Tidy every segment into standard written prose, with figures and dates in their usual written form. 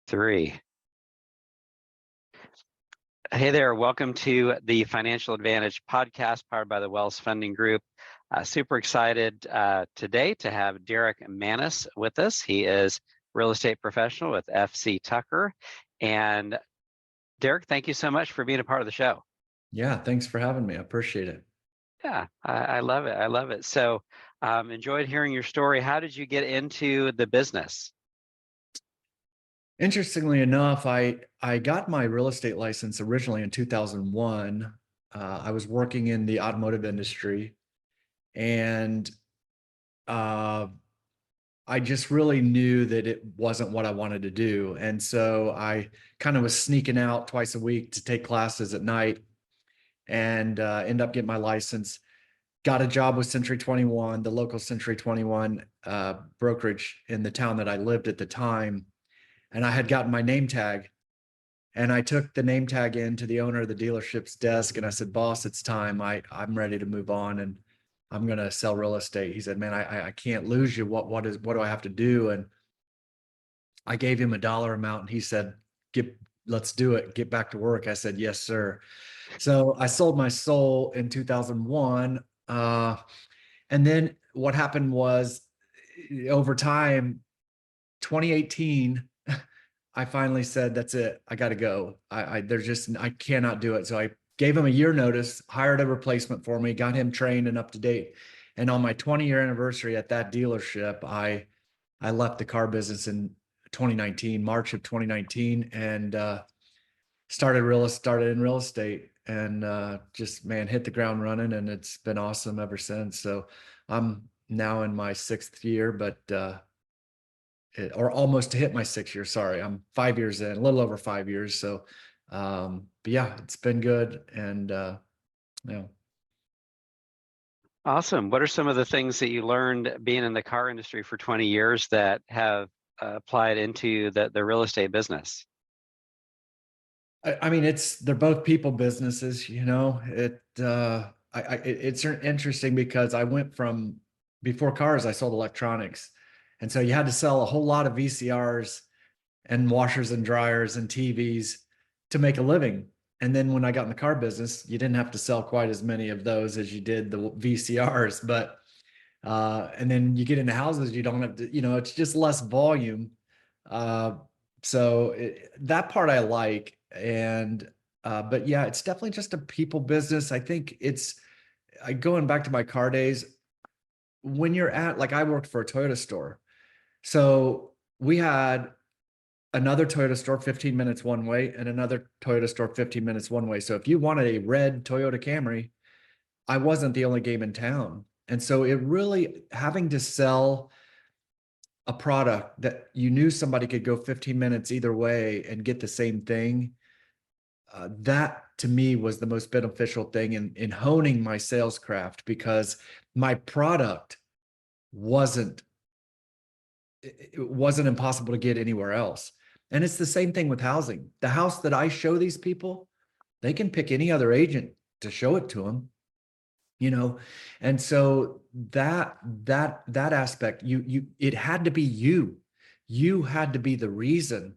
Three. Hey there, welcome to the Financial Advantage podcast powered by the Wells Funding Group. Super excited today to have Derek Manis with us. He is real estate professional with FC Tucker. And Derek, thank you so much for being a part of the show. Yeah, thanks for having me. I appreciate it. Yeah, I love it. I love it. So enjoyed hearing your story. How did you get into the business? Interestingly enough, I got my real estate license originally in 2001. I was working in the automotive industry, and I just really knew that it wasn't what I wanted to do. And so I kind of was sneaking out twice a week to take classes at night and end up getting my license. Got a job with Century 21, the local Century 21 brokerage in the town that I lived at the time. And I had gotten my name tag, and I took the name tag in to the owner of the dealership's desk, and I said, "Boss, it's time. I'm ready to move on, and I'm going to sell real estate." He said, "Man, I can't lose you. What do I have to do?" And I gave him a dollar amount, and he said, let's do it. Get back to work." I said, "Yes, sir." So I sold my soul in 2001. And then what happened was, over time, 2018, I finally said, "That's it. I got to go. I cannot do it." So I gave him a year notice, hired a replacement for me, got him trained and up to date. And on my 20-year anniversary at that dealership, I left the car business in 2019, March of 2019, and started in real estate, and just, man, hit the ground running, and it's been awesome ever since. So I'm now in my 6th year, but or almost to hit my 6th year. Sorry, I'm 5 years in, a little over 5 years. So, but yeah, it's been good, and yeah. Awesome. What are some of the things that you learned being in the car industry for 20 years that have applied into the real estate business? I mean, they're both people businesses, it's interesting because I went from, before cars, I sold electronics. And so you had to sell a whole lot of VCRs and washers and dryers and TVs to make a living. And then when I got in the car business, you didn't have to sell quite as many of those as you did the VCRs. But and then you get into houses, you don't have to, it's just less volume. Uh, that part I like. And but yeah, it's definitely just a people business. I think going back to my car days, when you're at, like, I worked for a Toyota store. So we had another Toyota store 15 minutes one way and another Toyota store 15 minutes one way. So if you wanted a red Toyota Camry, I wasn't the only game in town. And so it really, having to sell a product that you knew somebody could go 15 minutes either way and get the same thing, that to me was the most beneficial thing in honing my sales craft, because my product wasn't it wasn't impossible to get anywhere else. And it's the same thing with housing. The house that I show these people, they can pick any other agent to show it to them, and so that aspect, it had to be you had to be the reason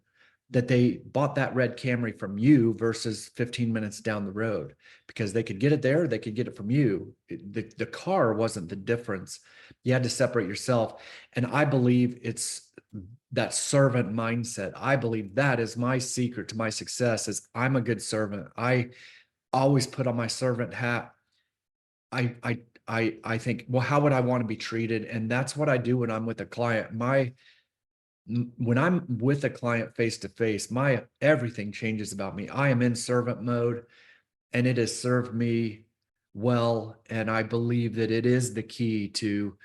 that they bought that red Camry from you versus 15 minutes down the road, because they could get it there, they could get it from you. The car wasn't the difference. You had to separate yourself. And I believe it's that servant mindset. I believe that is my secret to my success. Is I'm a good servant. I always put on my servant hat. I think, well, how would I want to be treated? And that's what I do when I'm with a client. When I'm with a client face to face, everything changes about me. I am in servant mode, and it has served me well. And I believe that it is the key to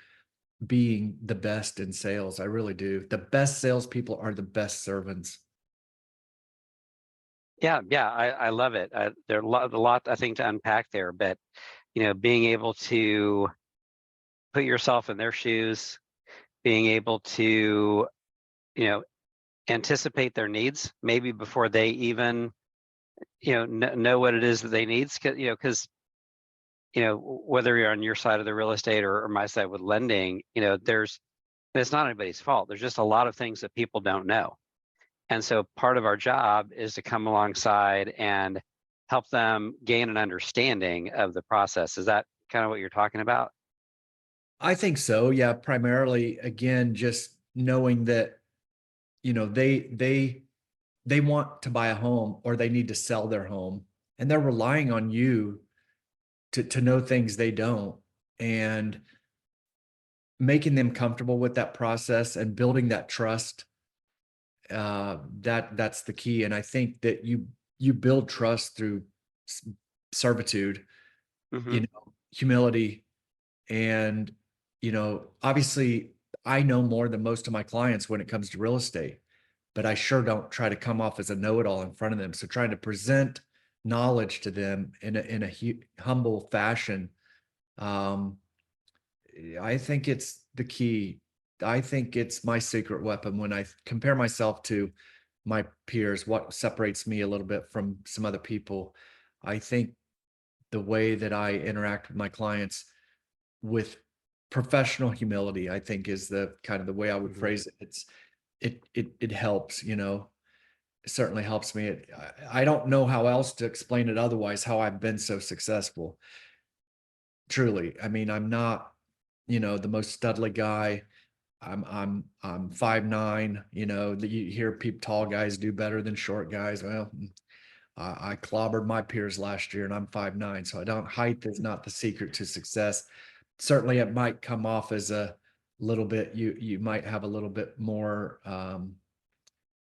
being the best in sales. I really do. The best salespeople are the best servants. Yeah, I love it. There are a lot, I think, to unpack there, but being able to put yourself in their shoes, being able to, anticipate their needs maybe before they even, know what it is that they need, because whether you're on your side of the real estate or my side with lending, it's not anybody's fault. There's just a lot of things that people don't know. And so part of our job is to come alongside and help them gain an understanding of the process. Is that kind of what you're talking about? I think so. Yeah, primarily again, just knowing that, they want to buy a home or they need to sell their home and they're relying on you to know things they don't, and making them comfortable with that process and building that trust. That's the key. And I think that you build trust through servitude, Hmm. humility, and obviously I know more than most of my clients when it comes to real estate, but I sure don't try to come off as a know-it-all in front of them. So trying to present knowledge to them in a humble fashion, um, I think it's the key. I think it's my secret weapon when I compare myself to my peers, what separates me a little bit from some other people. I think the way that I interact with my clients with professional humility, I think is the kind of the way I would Hmm. phrase it. It helps, it certainly helps me. I don't know how else to explain it otherwise, how I've been so successful. Truly. I mean, I'm not, the most studly guy. I'm 5'9", that you hear people, tall guys do better than short guys. Well, I clobbered my peers last year and I'm 5'9", so I don't, height is not the secret to success. Certainly it might come off as a little bit, you might have a little bit more, I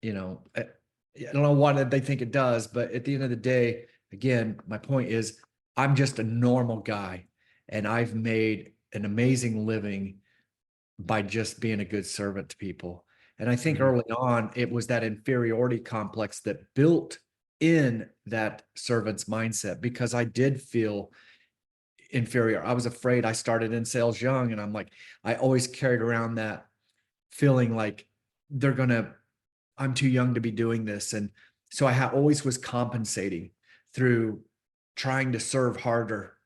don't know what they think it does, but at the end of the day, again, my point is I'm just a normal guy and I've made an amazing living by just being a good servant to people. And I think Hmm. early on, it was that inferiority complex that built in that servant's mindset because I did feel inferior. I was afraid. I started in sales young, and I'm like, I always carried around that feeling like they're going to, I'm too young to be doing this. And so I always was compensating through trying to serve harder.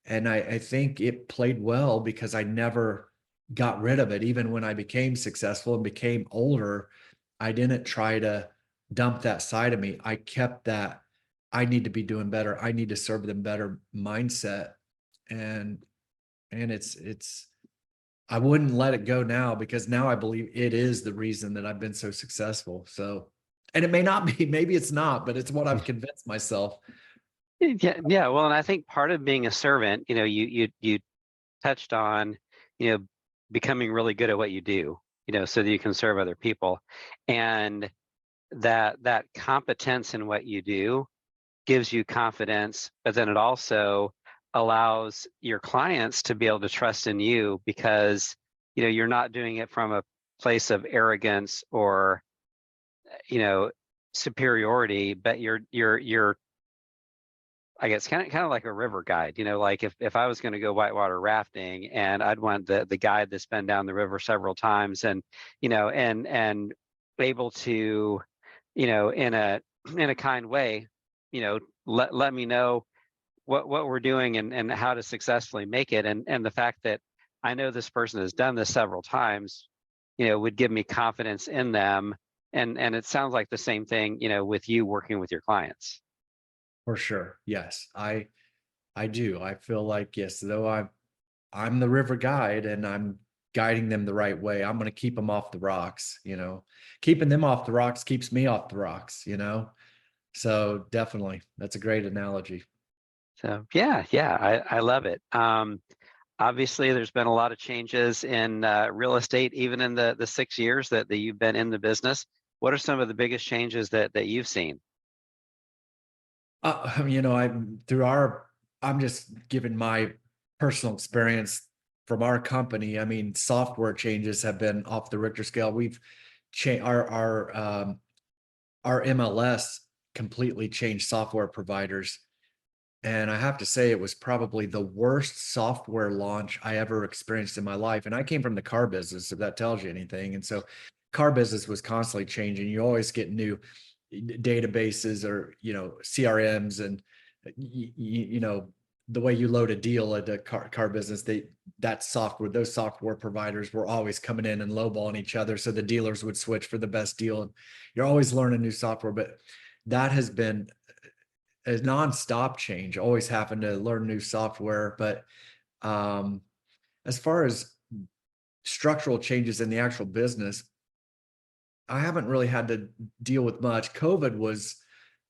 And I think it played well because I never got rid of it. Even when I became successful and became older, I didn't try to dump that side of me. I kept that I need to be doing better. I need to serve them better mindset. And it's I wouldn't let it go now because now I believe it is the reason that I've been so successful. So, and it may not be, maybe it's not, but it's what I've convinced myself. Yeah, yeah. Well, and I think part of being a servant, you touched on, you know, becoming really good at what you do, so that you can serve other people, and that competence in what you do gives you confidence, but then it also allows your clients to be able to trust in you because you're not doing it from a place of arrogance or you know superiority, but you're I guess kind of like a river guide. Like if I was going to go whitewater rafting and I'd want the guide that's been down the river several times and and able to in a kind way let me know what we're doing and how to successfully make it, and the fact that I know this person has done this several times would give me confidence in them, and it sounds like the same thing with you working with your clients. For sure. Yes. I do. I feel like, yes, though I'm the river guide and I'm guiding them the right way, I'm going to keep them off the rocks. Keeping them off the rocks keeps me off the rocks. So definitely that's a great analogy. So yeah, I love it. Obviously there's been a lot of changes in real estate even in the 6 years that you've been in the business. What are some of the biggest changes that you've seen? I'm through I'm just giving my personal experience from our company. I mean, software changes have been off the Richter scale. We've changed our MLS completely changed software providers. And I have to say, it was probably the worst software launch I ever experienced in my life. And I came from the car business, if that tells you anything. And so, car business was constantly changing. You always get new databases or CRMs, and you know the way you load a deal at the car business, those software providers were always coming in and lowballing each other. So the dealers would switch for the best deal. And you're always learning new software, but that has been a nonstop change, always having to learn new software. But um, as far as structural changes in the actual business, I haven't really had to deal with much. COVID was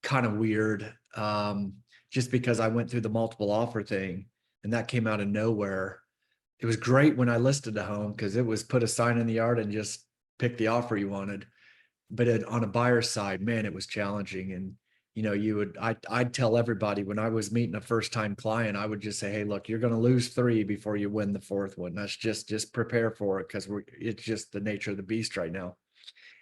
kind of weird, just because I went through the multiple offer thing and that came out of nowhere. It was great when I listed a home because it was put a sign in the yard and just pick the offer you wanted. But on a buyer's side, man, it was challenging. And I'd tell everybody when I was meeting a first time client, I would just say, hey, look, you're going to lose 3 before you win the 4th one. That's just prepare for it because it's just the nature of the beast right now.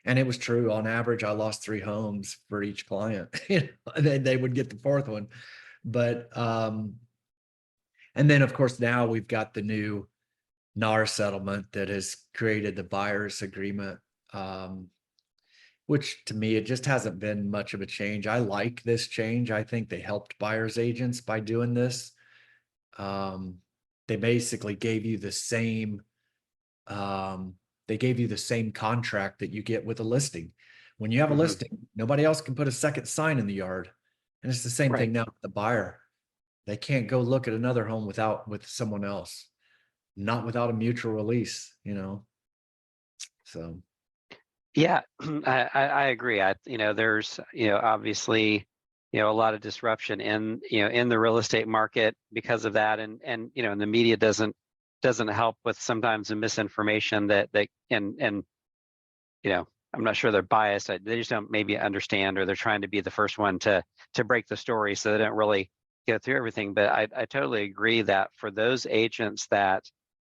And it was true. On average, I lost 3 homes for each client. And then they would get the 4th one. But and then of course now we've got the new NAR settlement that has created the buyer's agreement, which to me it just hasn't been much of a change. I like this change. I think they helped buyers agents by doing this. Um, they basically gave you the same contract that you get with a listing. When you have a Hmm. listing, nobody else can put a second sign in the yard. And it's the same Right. thing now with the buyer. They can't go look at another home with someone else, not without a mutual release. So Yeah, I agree. There's, obviously, a lot of disruption in the real estate market because of that, and the media doesn't help with sometimes the misinformation that and you know, I'm not sure they're biased. They just don't maybe understand, or they're trying to be the first one to break the story, so they don't really go through everything. But I totally agree that for those agents that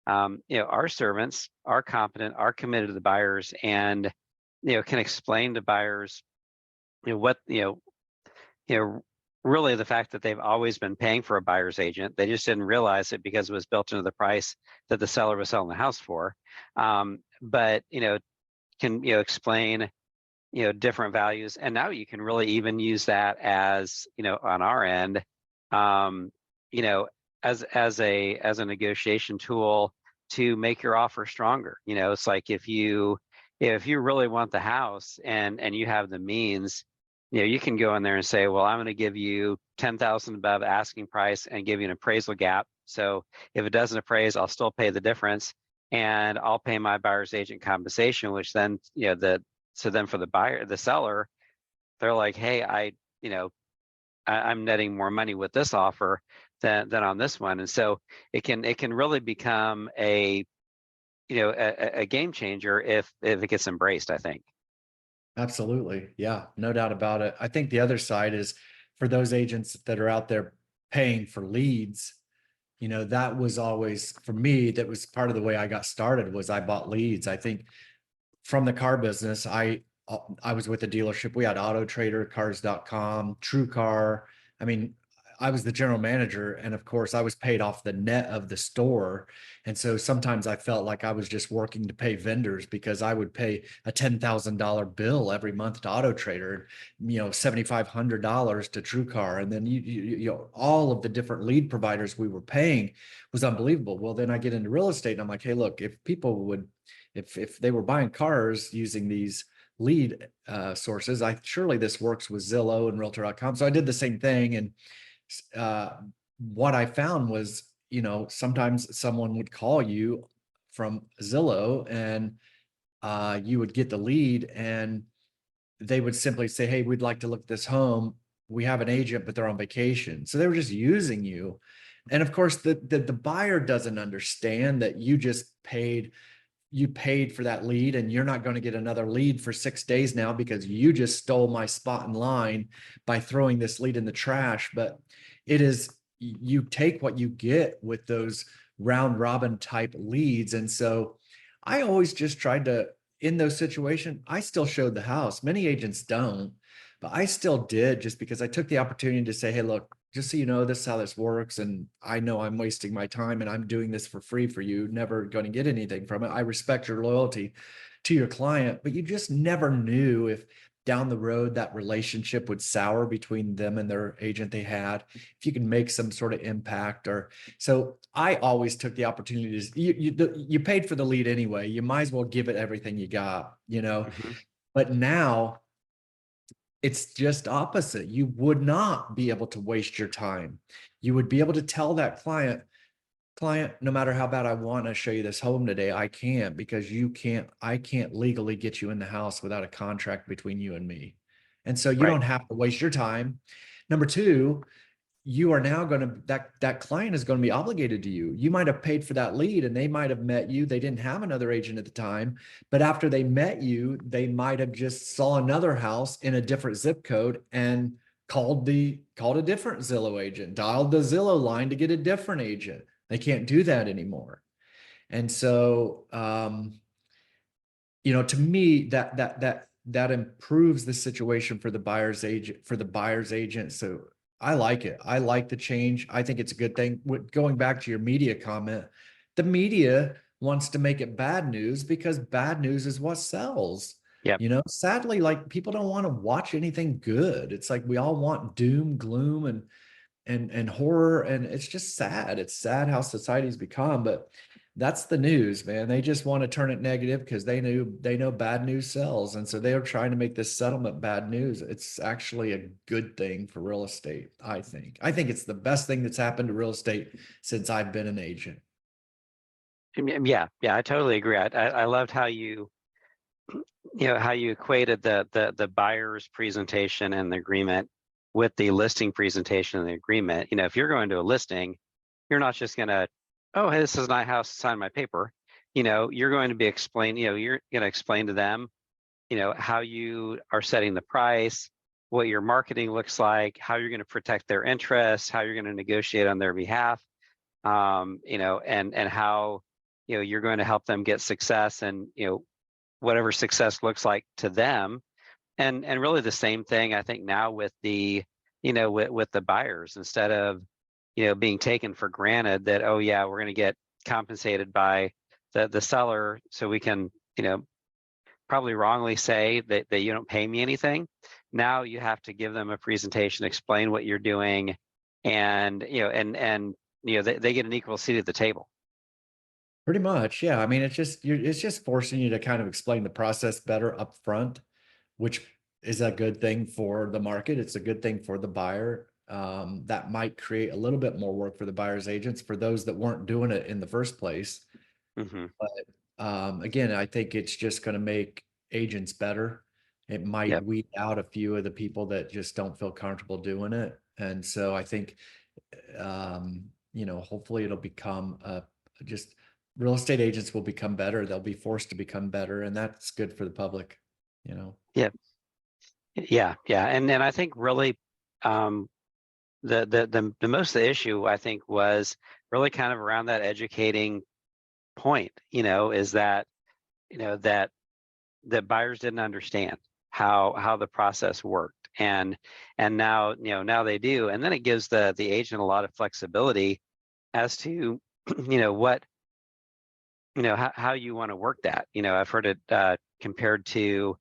are servants, are competent, are committed to the buyers, and can explain to buyers what you know really the fact that they've always been paying for a buyer's agent. They just didn't realize it because it was built into the price that the seller was selling the house for. But can explain different values, and now you can really even use that as on our end, um you know as a negotiation tool to make your offer stronger. It's like if you really want the house and you have the means, you can go in there and say, well, I'm going to give you 10,000 above asking price and give you an appraisal gap. So if it doesn't appraise, I'll still pay the difference, and I'll pay my buyer's agent compensation, which then so then for the seller, they're like, hey, I'm netting more money with this offer than on this one. And so it can really become a game changer if it gets embraced, I think. absolutely. Yeah, no doubt about it. I think the other side is for those agents that are out there paying for leads, that was always for me, that was part of the way I got started was I bought leads. I think from the car business, I was with a dealership. We had Auto Trader, Cars.com, True Car. I mean, I was the general manager, and of course, I was paid off the net of the store. And so sometimes I felt like I was just working to pay vendors because I would pay a $10,000 bill every month to Auto Trader, $7,500 to True Car, and then all of the different lead providers we were paying was unbelievable. Well, then I get into real estate, and I'm like, hey, look, if people would if they were buying cars using these lead sources, surely this works with Zillow and realtor.com. So I did the same thing. And uh, what I found was, sometimes someone would call you from Zillow and you would get the lead and they would simply say, hey, we'd like to look at this home. We have an agent, but they're on vacation. So they were just using you. And of course, the buyer doesn't understand that you paid for that lead and you're not going to get another lead for 6 days now because you just stole my spot in line by throwing this lead in the trash. But it is, you take what you get with those round robin type leads. And so I always just tried to, in those situations, I still showed the house. Many agents don't, but I still did, just because I took the opportunity to say, hey, look, just so you know, this is how this works. And I know I'm wasting my time and I'm doing this for free for you, never going to get anything from it. I respect your loyalty to your client, but you just never knew down the road that relationship would sour between them and their agent they had, if you can make some sort of impact. Or so I always took the opportunity to, you paid for the lead anyway, you might as well give it everything you got, you know. Hmm. But now it's just opposite. You would not be able to waste your time. You would be able to tell that client, no matter how bad I want to show you this home today, I can't, because I can't legally get you in the house without a contract between you and me. And so you Right. don't have to waste your time. Number two, you are now going to, that client is going to be obligated to you. You might have paid for that lead and they might have met you. They didn't have another agent at the time, but after they met you, they might have just saw another house in a different zip code and called a different Zillow agent, dialed the Zillow line to get a different agent. They can't do that anymore. And so, to me, that improves the situation for the buyer's agent. So I like it. I like the change. I think it's a good thing. Going back to your media comment, the media wants to make it bad news because bad news is what sells. Yep. Sadly, like, people don't want to watch anything good. It's like we all want doom, gloom, and horror, and it's just sad. It's sad how society's become, but that's the news, man. They just want to turn it negative because they know bad news sells, and so they are trying to make this settlement bad news. It's actually a good thing for real estate. I think it's the best thing that's happened to real estate since I've been an agent. Yeah, yeah, I totally agree. I loved how how you equated the buyer's presentation and the agreement with the listing presentation and the agreement. If you're going to a listing, you're not just gonna, oh, hey, this is my house, sign my paper. You're going to be you're going to explain to them, how you are setting the price, what your marketing looks like, how you're going to protect their interests, how you're going to negotiate on their behalf, and how, you're going to help them get success, and, whatever success looks like to them. And really the same thing, I think, now with the, with the buyers, instead of, being taken for granted that, oh yeah, we're going to get compensated by the seller, so we can, probably wrongly say that you don't pay me anything. Now you have to give them a presentation, explain what you're doing, and, they get an equal seat at the table. Pretty much, yeah. I mean, it's just forcing you to kind of explain the process better up front, which is a good thing for the market. It's a good thing for the buyer. That might create a little bit more work for the buyer's agents, for those that weren't doing it in the first place. Hmm. But again, I think it's just going to make agents better. It might Yep. weed out a few of the people that just don't feel comfortable doing it. And so I think, hopefully it'll become just real estate agents will become better. They'll be forced to become better, and that's good for the public. Yep. Yeah. Yeah. And then I think really, um, the most of the issue, I think, was really kind of around that educating point, is that, that buyers didn't understand how the process worked. And now, now they do. And then it gives the agent a lot of flexibility as to, what, how you want to work that. I've heard it compared to,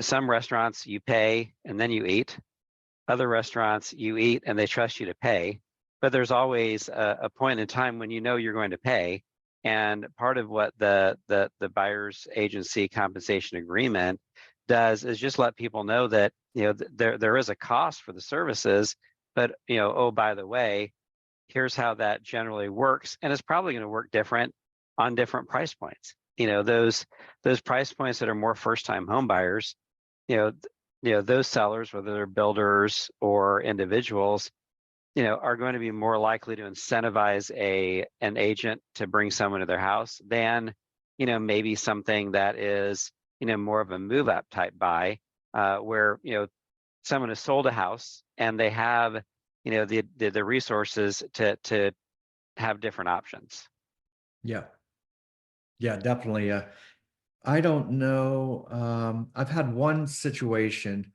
some restaurants you pay and then you eat. Other restaurants you eat and they trust you to pay, but there's always a point in time when you're going to pay. And part of what the buyer's agency compensation agreement does is just let people know that, there is a cost for the services, but, oh, by the way, here's how that generally works, and it's probably going to work different on different price points. Those price points that are more first-time home buyers, you know, those sellers, whether they're builders or individuals, are going to be more likely to incentivize an agent to bring someone to their house than, maybe something that is, more of a move up type buy, where, someone has sold a house and they have, the resources to have different options. Yeah, yeah, definitely. I don't know. I've had one situation,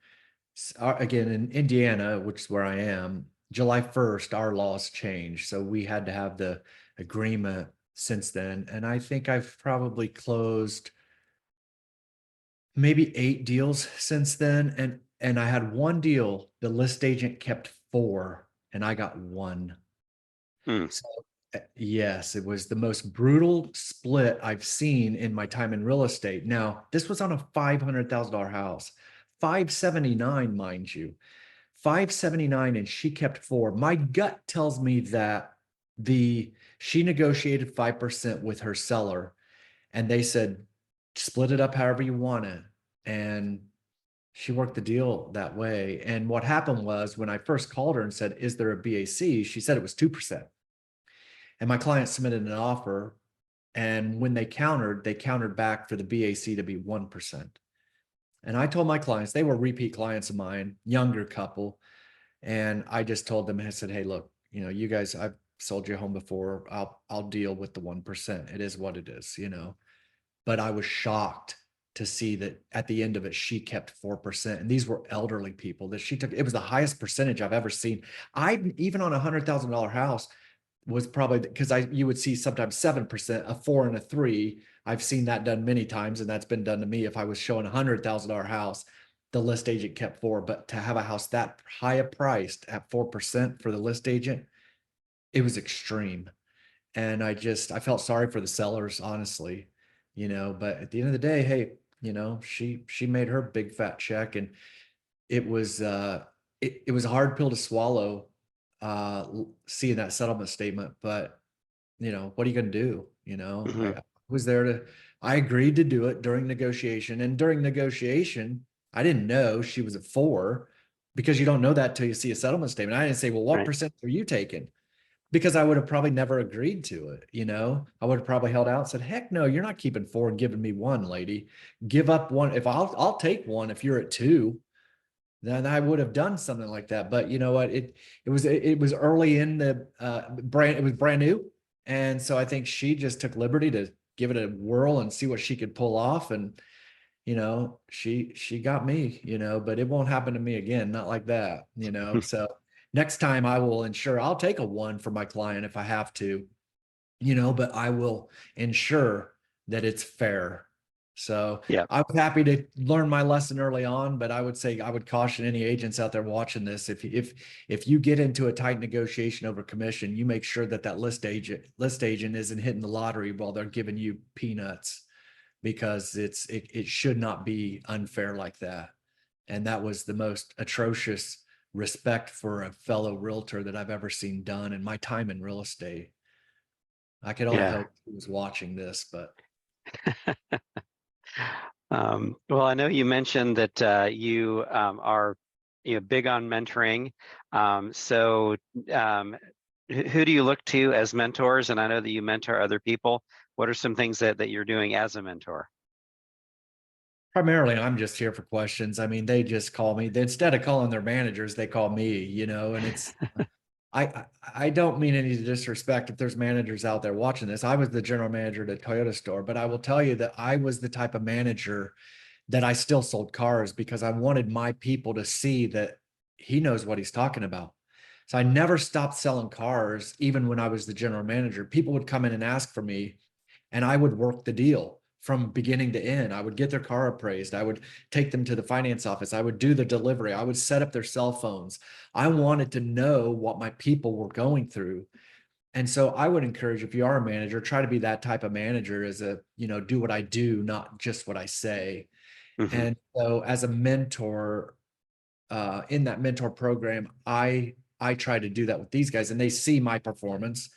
again, in Indiana, which is where I am. July 1st, our laws changed, so we had to have the agreement since then. And I think I've probably closed maybe 8 deals since then. And I had one deal, the list agent kept 4 and I got 1. Hmm. So yes, it was the most brutal split I've seen in my time in real estate. Now, this was on a $500,000 house, 579, mind you, 579, and she kept 4. My gut tells me that the she negotiated 5% with her seller, and they said split it up however you want it. And she worked the deal that way. And what happened was when I first called her and said, "Is there a BAC?" She said it was 2%. And my client submitted an offer. And when they countered back for the BAC to be 1%. And I told my clients, they were repeat clients of mine, younger couple. And I just told them, I said, "Hey, look, you guys, I've sold you a home before. I'll deal with the 1%. It is what it is. But I was shocked to see that at the end of it, she kept 4%. And these were elderly people that she took. It was the highest percentage I've ever seen. I even on $100,000 house was probably because you would see sometimes 7%, a 4 and a 3. I've seen that done many times, and that's been done to me. If I was showing $100,000 house, the list agent kept 4. But to have a house that high priced at 4% for the list agent, it was extreme. And I felt sorry for the sellers, honestly. But at the end of the day, hey, she made her big fat check, and it was a hard pill to swallow, seeing that settlement statement. But what are you going to do? Hmm. I was there I agreed to do it during negotiation, and during negotiation, I didn't know she was at 4, because you don't know that till you see a settlement statement. I didn't say, "Well, what Right. percent are you taking?" Because I would have probably never agreed to it. I would have probably held out and said, "Heck no, you're not keeping 4 and giving me 1, lady. Give up 1. If I'll take 1 if you're at 2." Then I would have done something like that. But you know what? It was early in the brand. It was brand new, and so I think she just took liberty to give it a whirl and see what she could pull off. And she got me. But it won't happen to me again. Not like that. So next time I will ensure I'll take a 1 for my client if I have to. But I will ensure that it's fair. So Yeah. I was happy to learn my lesson early on, but I would say I would caution any agents out there watching this. If you get into a tight negotiation over commission, you make sure that list agent isn't hitting the lottery while they're giving you peanuts, because it should not be unfair like that. And that was the most atrocious respect for a fellow realtor that I've ever seen done in my time in real estate. I could only Yeah. hope he was watching this, but Well, I know you mentioned that you are big on mentoring. So, who do you look to as mentors? And I know that you mentor other people. What are some things that you're doing as a mentor? primarily I'm just here for questions. I mean, they just call me. Instead of calling their managers, they call me, and I don't mean any disrespect if there's managers out there watching this. I was the general manager at a Toyota store, but I will tell you that I was the type of manager that I still sold cars, because I wanted my people to see that he knows what he's talking about. So I never stopped selling cars, even when I was the general manager. People would come in and ask for me, and I would work the deal from beginning to end. I would get their car appraised. I would take them to the finance office. I would do the delivery. I would set up their cell phones. I wanted to know what my people were going through. And so I would encourage, if you are a manager, try to be that type of manager, do what I do, not just what I say. Hmm. And so as a mentor, in that mentor program, I try to do that with these guys, and they see my performance.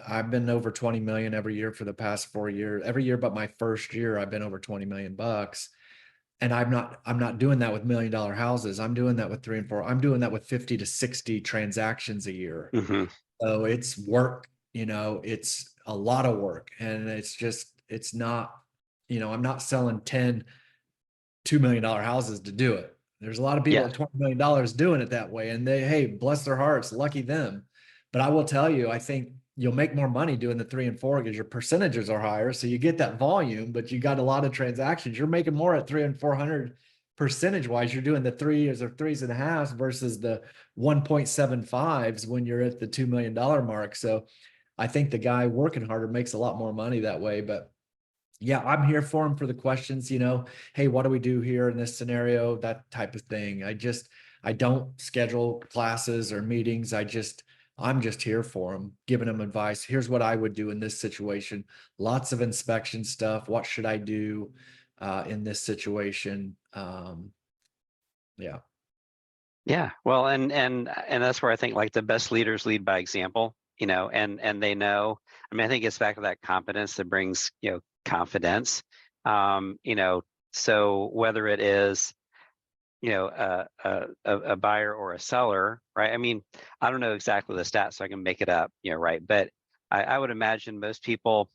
I've been over 20 million every year for the past 4 years. Every year but my first year, I've been over 20 million bucks. And I'm not doing that with $1 million houses. I'm doing that with 3 and 4. I'm doing that with 50 to 60 transactions a year. Hmm. So it's work, it's a lot of work. And it's not, I'm not selling 10 $2 million houses to do it. There's a lot of people Yeah. at $20 million doing it that way. And hey, bless their hearts, lucky them. But I will tell you, I think you'll make more money doing the 3 and 4 because your percentages are higher. So you get that volume, but you got a lot of transactions. You're making more at 3 and 400 percentage wise. You're doing the 3s or 3s and a half versus the 1.75s when you're at the $2 million mark. So I think the guy working harder makes a lot more money that way. But Yeah, I'm here for them for the questions, hey, what do we do here in this scenario? That type of thing. I don't schedule classes or meetings. I'm just here for them, giving them advice. Here's what I would do in this situation. Lots of inspection stuff. What should I do in this situation? Yeah. Yeah, well, and that's where I think like the best leaders lead by example, and they know. I mean, I think it's back to that competence that brings, confidence. So whether it is, a buyer or a seller, right? I mean, I don't know exactly the stats, so I can make it up, right? But I would imagine most people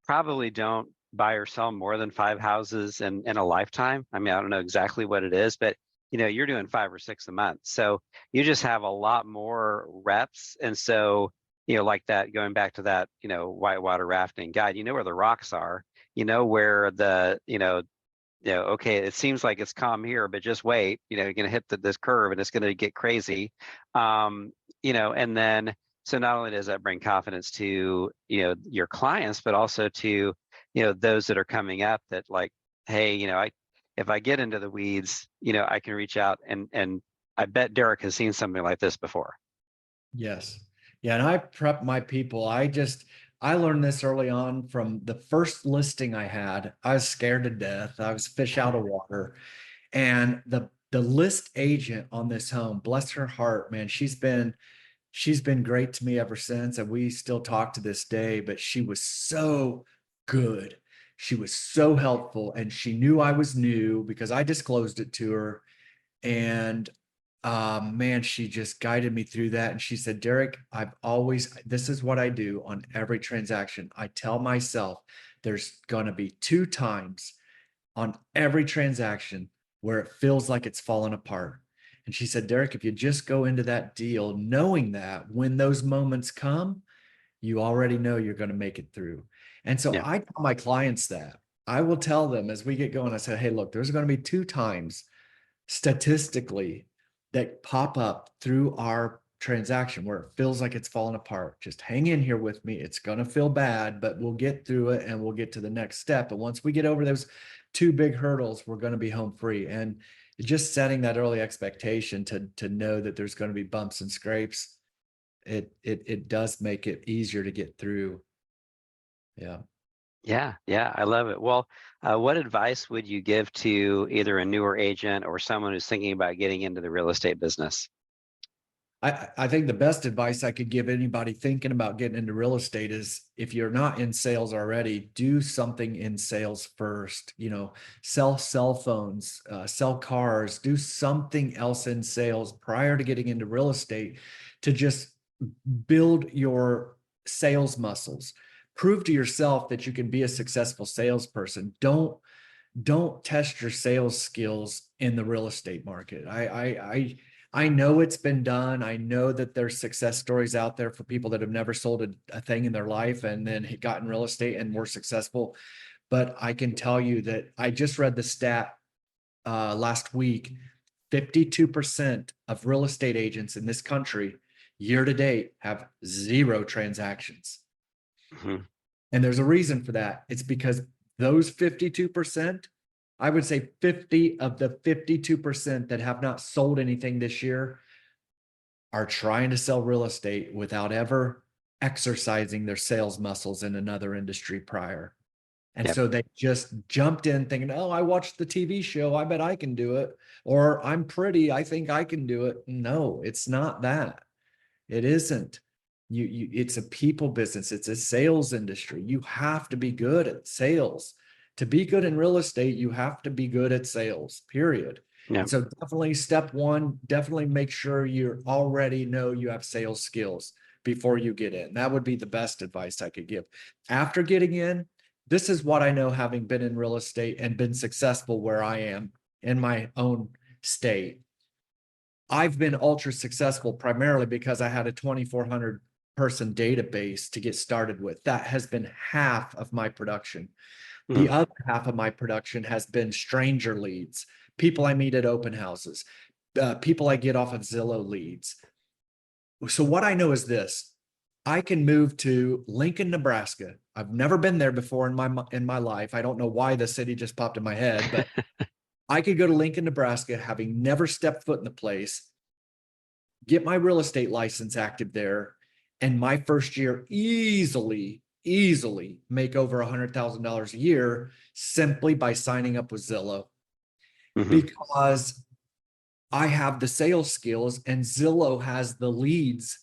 probably don't buy or sell more than 5 houses in a lifetime. I mean, I don't know exactly what it is, but you're doing 5 or 6 a month. So you just have a lot more reps. And so, like that, going back to that, whitewater rafting guide, you know where the rocks are, where okay, it seems like it's calm here, but just wait, you're going to hit this curve and it's going to get crazy. And then, so not only does that bring confidence to, your clients, but also to, those that are coming up that like, hey, if I get into the weeds, I can reach out and I bet Derek has seen something like this before. Yes. Yeah. And I prep my people. I learned this early on from the first listing I had. I was scared to death. I was fish out of water. And the list agent on this home, bless her heart, man, she's been great to me ever since. And we still talk to this day, but she was so good. She was so helpful. And she knew I was new because I disclosed it to her. And man, she just guided me through that. And she said, Derek, this is what I do on every transaction. I tell myself there's going to be 2 times on every transaction where it feels like it's fallen apart. And she said, Derek, if you just go into that deal knowing that when those moments come, you already know you're going to make it through. And so Yeah. I tell my clients that. I will tell them as we get going, I said, hey, look, there's going to be 2 times statistically that pop up through our transaction where it feels like it's falling apart. Just hang in here with me. It's going to feel bad, but we'll get through it and we'll get to the next step. And once we get over those 2 big hurdles, we're going to be home free. And just setting that early expectation to know that there's going to be bumps and scrapes, it does make it easier to get through. Yeah. Yeah, yeah, I love it. Well, what advice would you give to either a newer agent or someone who's thinking about getting into the real estate business? I think the best advice I could give anybody thinking about getting into real estate is if you're not in sales already, do something in sales first. Sell cell phones, sell cars, do something else in sales prior to getting into real estate to just build your sales muscles. Prove to yourself that you can be a successful salesperson. Don't test your sales skills in the real estate market. I know it's been done. I know that there's success stories out there for people that have never sold a thing in their life and then got in real estate and were successful. But I can tell you that I just read the stat last week. 52% of real estate agents in this country year to date have 0 transactions. Mhm. And there's a reason for that. It's because those 52%, I would say 50 of the 52% that have not sold anything this year are trying to sell real estate without ever exercising their sales muscles in another industry prior. And Yep. so they just jumped in thinking, oh, I watched the TV show. I bet I can do it. Or I'm pretty. I think I can do it. No, it's not that. It isn't. It's a people business. It's a sales industry. You have to be good at sales. To be good in real estate, you have to be good at sales, period. And Yep. so definitely step one, definitely make sure you already know you have sales skills before you get in. That would be the best advice I could give. After getting in, this is what I know having been in real estate and been successful where I am in my own state. I've been ultra successful primarily because I had a 2,400 person database to get started with. That has been half of my production. The Mhm. other half of my production has been stranger leads, people I meet at open houses, people I get off of Zillow leads. So what I know is this: I can move to Lincoln, Nebraska. I've never been there before in my life. I don't know why the city just popped in my head, but I could go to Lincoln, Nebraska, having never stepped foot in the place, get my real estate license active there, and my first year easily make over $100,000 a year simply by signing up with Zillow, Hmm. because I have the sales skills and Zillow has the leads,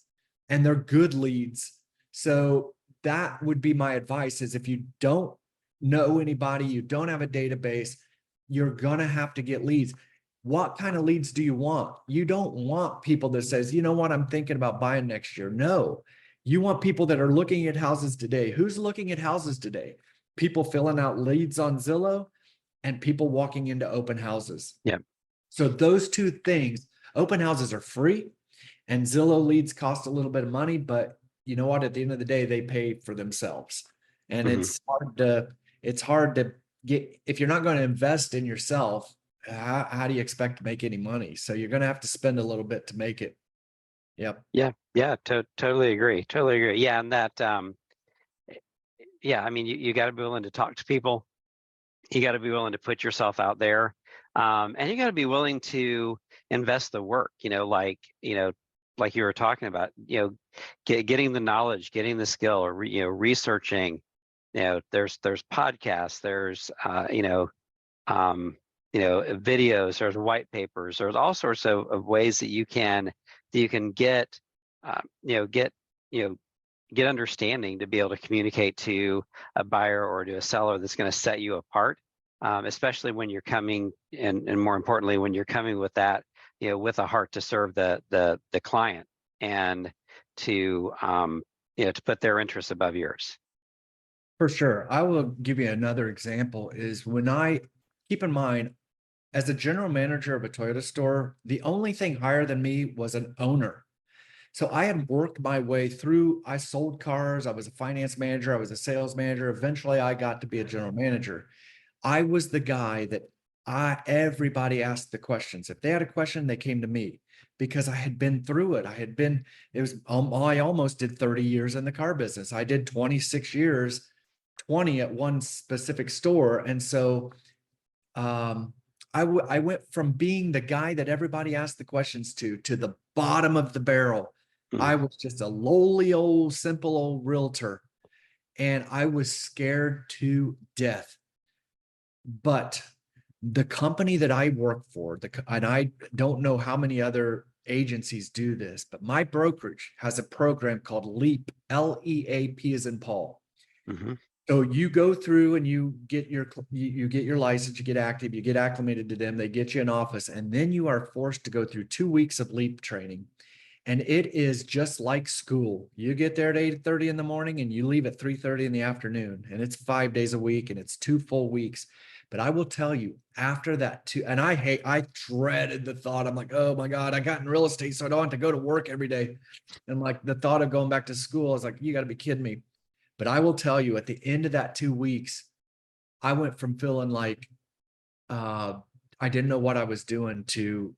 and they're good leads. So that would be my advice, is if you don't know anybody, you don't have a database, you're going to have to get leads. What kind of leads do you want? You don't want people that says, you know what, I'm thinking about buying next year. No, you want people that are looking at houses today. Who's looking at houses today? People filling out leads on Zillow and people walking into open houses. Yeah. So those two things, open houses are free and Zillow leads cost a little bit of money, but you know what? At the end of the day, they pay for themselves. And Hmm. it's hard to get, if you're not going to invest in yourself, how do you expect to make any money? So you're going to have to spend a little bit to make it. Yep. Yeah. Yeah. Totally agree. Totally agree. Yeah. And that, yeah, I mean, you got to be willing to talk to people. You got to be willing to put yourself out there. And you got to be willing to invest the work, like you were talking about, getting the knowledge, getting the skill, or, researching, there's podcasts, there's, videos, there's white papers, there's all sorts of ways that you can get, get, you know, get understanding to be able to communicate to a buyer or to a seller that's going to set you apart, especially when you're coming, and more importantly, when you're coming with that, with a heart to serve the client, and to, to put their interests above yours. For sure. I will give you another example is when keep in mind, as a general manager of a Toyota store, the only thing higher than me was an owner. So I had worked my way through, I sold cars, I was a finance manager, I was a sales manager. Eventually I got to be a general manager. I was the guy that everybody asked the questions. If they had a question, they came to me because I had been through it. I almost did 30 years in the car business. I did 26 years, 20 at one specific store. And so I went from being the guy that everybody asked the questions to the bottom of the barrel. I Mhm. was just a lowly old, simple old realtor, and I was scared to death. But the company that I work for, and I don't know how many other agencies do this, but my brokerage has a program called LEAP, LEAP as in Paul. Mhm. So you go through and you get your license, you get active, you get acclimated to them, they get you in office, and then you are forced to go through 2 weeks of LEAP training. And it is just like school. You get there at 8:30 in the morning and you leave at 3:30 in the afternoon. And it's 5 days a week and it's 2 full weeks. But I will tell you, after that and I dreaded the thought. I'm like, oh my God, I got in real estate, so I don't have to go to work every day. And like the thought of going back to school, I was like, you got to be kidding me. But I will tell you, at the end of that 2 weeks, I went from feeling like uh, I didn't know what I was doing to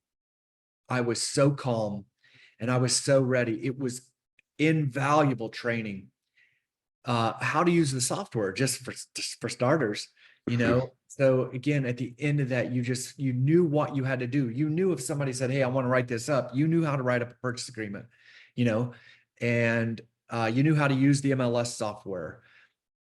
I was so calm and I was so ready. It was invaluable training. How to use the software, just for starters, you Mhm. know. So again, at the end of that, you knew what you had to do. You knew if somebody said, "Hey, I want to write this up," you knew how to write up a purchase agreement, you know, and you knew how to use the MLS software.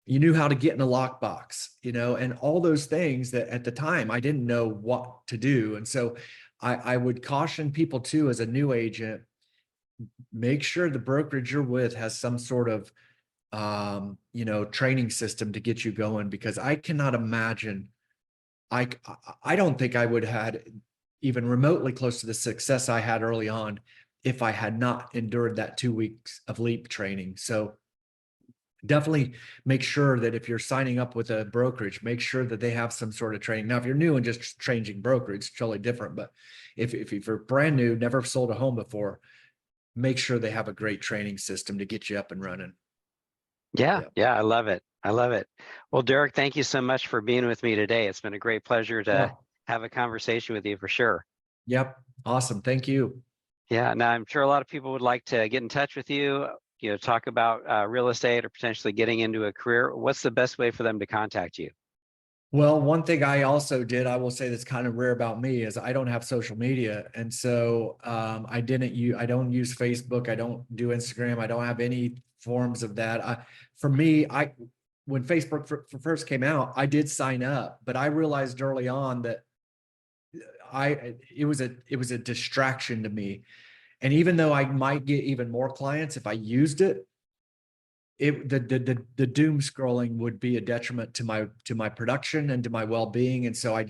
You knew how to get in a lockbox, and all those things that at the time I didn't know what to do. And so I would caution people too, as a new agent, make sure the brokerage you're with has some sort of training system to get you going, because I cannot imagine. I I don't think I would have had even remotely close to the success I had early on if I had not endured that 2 weeks of LEAP training. So definitely make sure that if you're signing up with a brokerage, make sure that they have some sort of training. Now, if you're new and just changing brokerage, it's totally different. But if you're brand new, never sold a home before, make sure they have a great training system to get you up and running. Yeah, Yeah. yeah, I love it. I love it. Well, Derek, thank you so much for being with me today. It's been a great pleasure to Yeah. have a conversation with you for sure. Yep. Awesome. Thank you. Yeah, now I'm sure a lot of people would like to get in touch with you. talk about real estate or potentially getting into a career, what's the best way for them to contact you? Well, one thing I also did, I will say that's kind of rare about me is I don't have social media. And so I don't use Facebook. I don't do Instagram. I don't have any forms of that. For me, when Facebook first came out, I did sign up, but I realized early on that it was a distraction to me. And even though I might get even more clients if I used it, the doom scrolling would be a detriment to my production and to my well-being. And so I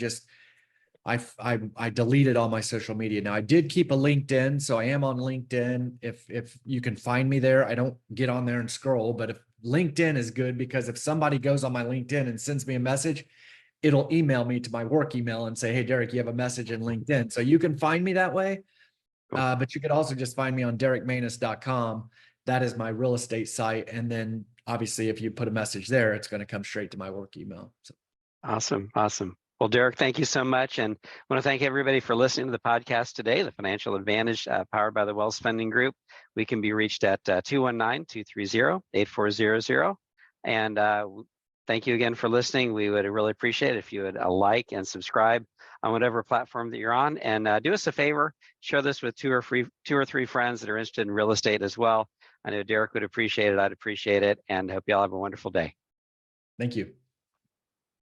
deleted all my social media. Now I did keep a LinkedIn, so I am on LinkedIn. If you can find me there, I don't get on there and scroll, but if LinkedIn is good, because if somebody goes on my LinkedIn and sends me a message, it'll email me to my work email and say, hey, Derek, you have a message in LinkedIn. So you can find me that way. Cool. But you could also just find me on derekmanus.com. That is my real estate site. And then obviously if you put a message there, it's going to come straight to my work email. So. Awesome. Awesome. Well, Derek, thank you so much. And I want to thank everybody for listening to the podcast today, the Financial Advantage, powered by the Wells Funding Group. We can be reached at 219-230-8400. And thank you again for listening. We would really appreciate it if you would like and subscribe on whatever platform that you're on. And do us a favor, share this with two or three friends that are interested in real estate as well. I know Derek would appreciate it. I'd appreciate it. And hope you all have a wonderful day. Thank you.